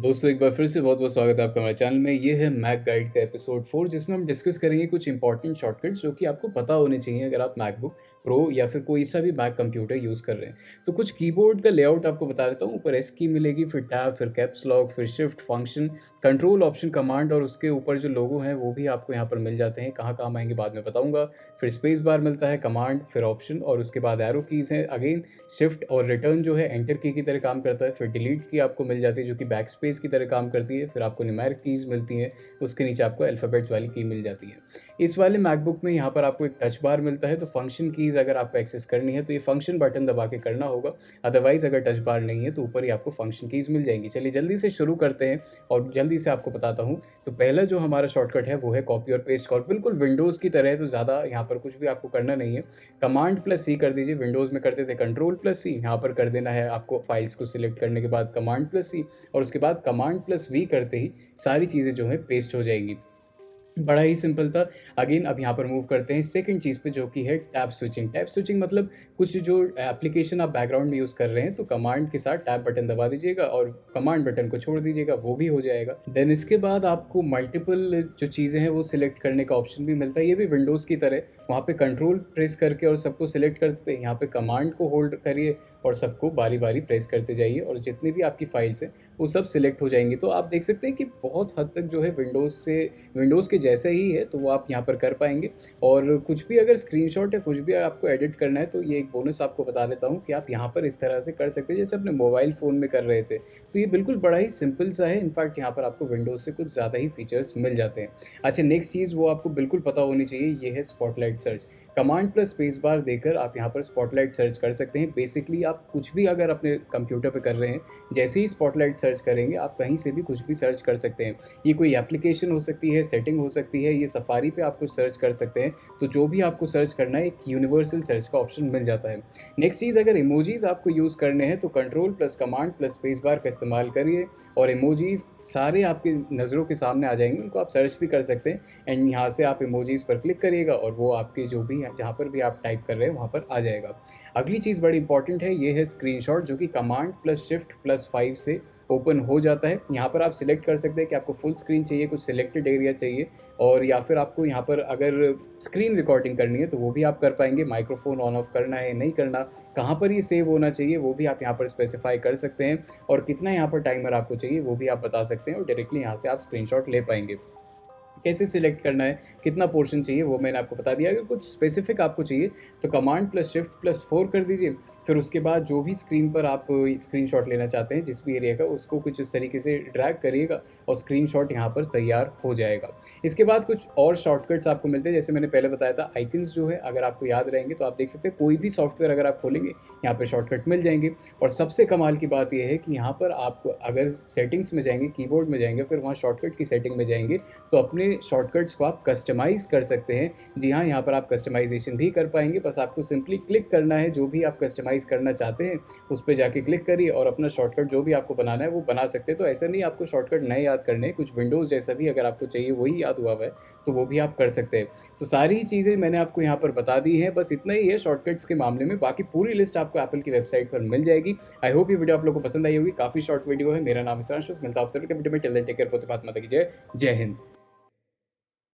दोस्तों एक बार फिर से बहुत-बहुत स्वागत है आपका हमारे चैनल में। ये है मैक गाइड का एपिसोड 4 जिसमें हम डिस्कस करेंगे कुछ इंपॉर्टेंट शॉर्टकट्स जो कि आपको पता होने चाहिए अगर आप मैकबुक प्रो या फिर कोई सा भी मैक कंप्यूटर यूज़ कर रहे हैं। तो कुछ कीबोर्ड का लेआउट आपको बता देता हूँ। ऊपर एस की मिलेगी, फिर टैब, फिर कैप्स लॉक, फिर shift, function, control, option, command और उसके ऊपर जो लोगो हैं वो भी आपको यहाँ पर मिल जाते हैं। कहाँ काम आएँगे बाद में बताऊँगा। फिर स्पेस बार मिलता है, कमांड, फिर ऑप्शन और उसके बाद एरो कीज़ हैं। अगेन शिफ्ट और रिटर्न जो है एंटर की तरह काम करता है। फिर डिलीट की आपको मिल जाती है जो कि बैक स्पेस की तरह काम करती है। फिर आपको न्यूमेरिक कीज़ मिलती हैं, उसके नीचे आपको अल्फ़ाबेट्स वाली की मिल जाती है। इस वाले मैकबुक में यहाँ पर आपको एक टच बार मिलता है, तो फंक्शन कीज़ अगर आपको एक्सेस करनी है तो ये फंक्शन बटन दबा के करना होगा। अदरवाइज़ अगर टच बार नहीं है तो ऊपर ही आपको फंक्शन कीज़ मिल जाएँगी। चलिए जल्दी से शुरू करते हैं और जल्दी से आपको बताता हूँ। तो पहला जो हमारा शॉर्टकट है वो है कॉपी और पेस्ट का, और बिल्कुल विंडोज़ की तरह है, तो ज़्यादा यहाँ पर कुछ भी आपको करना नहीं है। कमांड प्लस सी कर दीजिए। विंडोज़ में करते थे कंट्रोल प्लस सी, यहाँ पर कर देना है आपको फाइल्स को सिलेक्ट करने के बाद कमांड प्लस सी, और उसके बाद कमांड प्लस वी करते ही सारी चीज़ें जो है पेस्ट हो जाएंगी। बड़ा ही सिंपल था। अगेन अब यहाँ पर मूव करते हैं सेकंड चीज़ पे जो कि है टैब स्विचिंग। टैब स्विचिंग मतलब कुछ जो एप्लीकेशन आप बैकग्राउंड में यूज़ कर रहे हैं तो कमांड के साथ टैब बटन दबा दीजिएगा और कमांड बटन को छोड़ दीजिएगा, वो भी हो जाएगा। देन इसके बाद आपको मल्टीपल जो चीज़ें हैं वो सिलेक्ट करने का ऑप्शन भी मिलता है। ये भी विंडोज़ की तरह, वहाँ पे कंट्रोल प्रेस करके और सबको सिलेक्ट करते हैं, यहाँ पे कमांड को होल्ड करिए और सबको बारी बारी प्रेस करते जाइए और जितनी भी आपकी फाइल्स हैं वो सब सिलेक्ट हो जाएंगी। तो आप देख सकते हैं कि बहुत हद तक जो है विंडोज़ के जैसे ही है, तो वो आप यहाँ पर कर पाएंगे। और कुछ भी अगर स्क्रीनशॉट या कुछ भी आपको एडिट करना है तो ये एक बोनस आपको बता देता हूँ कि आप यहाँ पर इस तरह से कर सकते हैं जैसे अपने मोबाइल फ़ोन में कर रहे थे। तो ये बिल्कुल बड़ा ही सिंपल सा है। इनफैक्ट यहाँ पर आपको विंडोज़ से कुछ ज़्यादा ही फीचर्स मिल जाते हैं। अच्छा, नेक्स्ट चीज़ वो आपको बिल्कुल पता होनी चाहिए, ये है spotlight search. Command plus space bar देकर आप यहाँ पर स्पॉटलाइट सर्च कर सकते हैं। बेसिकली आप कुछ भी अगर अपने कंप्यूटर पे कर रहे हैं, जैसे ही स्पॉटलाइट सर्च करेंगे आप कहीं से भी कुछ भी सर्च कर सकते हैं। ये कोई एप्लीकेशन हो सकती है, सेटिंग हो सकती है, ये सफारी पे आप कुछ सर्च कर सकते हैं। तो जो भी आपको सर्च करना है एक यूनिवर्सल सर्च का ऑप्शन मिल जाता है। नेक्स्ट चीज़, अगर इमोजीज़ आपको यूज़ करने हैं तो control plus command plus space bar का इस्तेमाल करिए और इमोजीज़ सारे आपकी नज़रों के सामने आ जाएंगे, उनको आप सर्च भी कर सकते हैं। एंड यहाँ से आप इमोजीज़ पर क्लिक करिएगा और वो आपके जो भी जहाँ पर भी आप टाइप कर रहे हैं वहाँ पर आ जाएगा। अगली चीज़ बड़ी इंपॉर्टेंट है, ये है स्क्रीनशॉट, जो कि कमांड प्लस शिफ्ट प्लस 5 से ओपन हो जाता है। यहाँ पर आप सिलेक्ट कर सकते हैं कि आपको फुल स्क्रीन चाहिए, कुछ सिलेक्टेड एरिया चाहिए, और या फिर आपको यहाँ पर अगर स्क्रीन रिकॉर्डिंग करनी है तो वो भी आप कर पाएंगे। माइक्रोफोन ऑन ऑफ करना है नहीं करना, कहाँ पर ये सेव होना चाहिए वो भी आप यहाँ पर स्पेसिफाई कर सकते हैं, और कितना यहाँ पर टाइमर आपको चाहिए वो भी आप बता सकते हैं, और डायरेक्टली यहाँ से आप स्क्रीनशॉट ले पाएंगे। कैसे सिलेक्ट करना है, कितना पोर्शन चाहिए वो मैंने आपको बता दिया। अगर कुछ स्पेसिफिक आपको चाहिए तो कमांड प्लस शिफ्ट प्लस 4 कर दीजिए। फिर उसके बाद जो भी स्क्रीन पर आप स्क्रीनशॉट लेना चाहते हैं जिस भी एरिया का, उसको कुछ इस तरीके से ड्रैग करिएगा और स्क्रीनशॉट यहाँ पर तैयार हो जाएगा। इसके बाद कुछ और शॉर्टकट्स आपको मिलते हैं, जैसे मैंने पहले बताया था आइकन्स जो है अगर आपको याद रहेंगे तो आप देख सकते हैं कोई भी सॉफ्टवेयर अगर आप खोलेंगे यहाँ पर शॉर्टकट मिल जाएंगे। और सबसे कमाल की बात यह है कि यहाँ पर आप अगर सेटिंग्स में जाएंगे, कीबोर्ड में जाएंगे, फिर वहाँ शॉर्टकट की सेटिंग में जाएंगे तो अपने शॉर्टकट्स को आप कस्टमाइज़ कर सकते हैं। जी हाँ, यहाँ पर आप कस्टमाइजेशन भी कर पाएंगे। बस आपको सिंपली क्लिक करना है, जो भी आप कस्टमाइज़ करना चाहते हैं उस पे जाके क्लिक करिए और अपना शॉर्टकट जो भी आपको बनाना है वो बना सकते हैं। तो ऐसा नहीं आपको शॉर्टकट नए याद करने हैं, कुछ विंडोज़ जैसा भी अगर आपको चाहिए वही याद हुआ है तो वो भी आप कर सकते हैं। तो सारी चीज़ें मैंने आपको यहाँ पर बता दी हैं। बस इतना ही है शॉर्टकट्स के मामले में, बाकी पूरी लिस्ट आपको एप्पल की वेबसाइट पर मिल जाएगी। आई होप ये वीडियो आप लोगों को पसंद आई होगी। काफ़ी शॉर्ट वीडियो है। मेरा नाम है मिलता है आपसे वीडियो में। टिल देन टेक केयर, बहुत बात मत कीजिए। जय हिंद।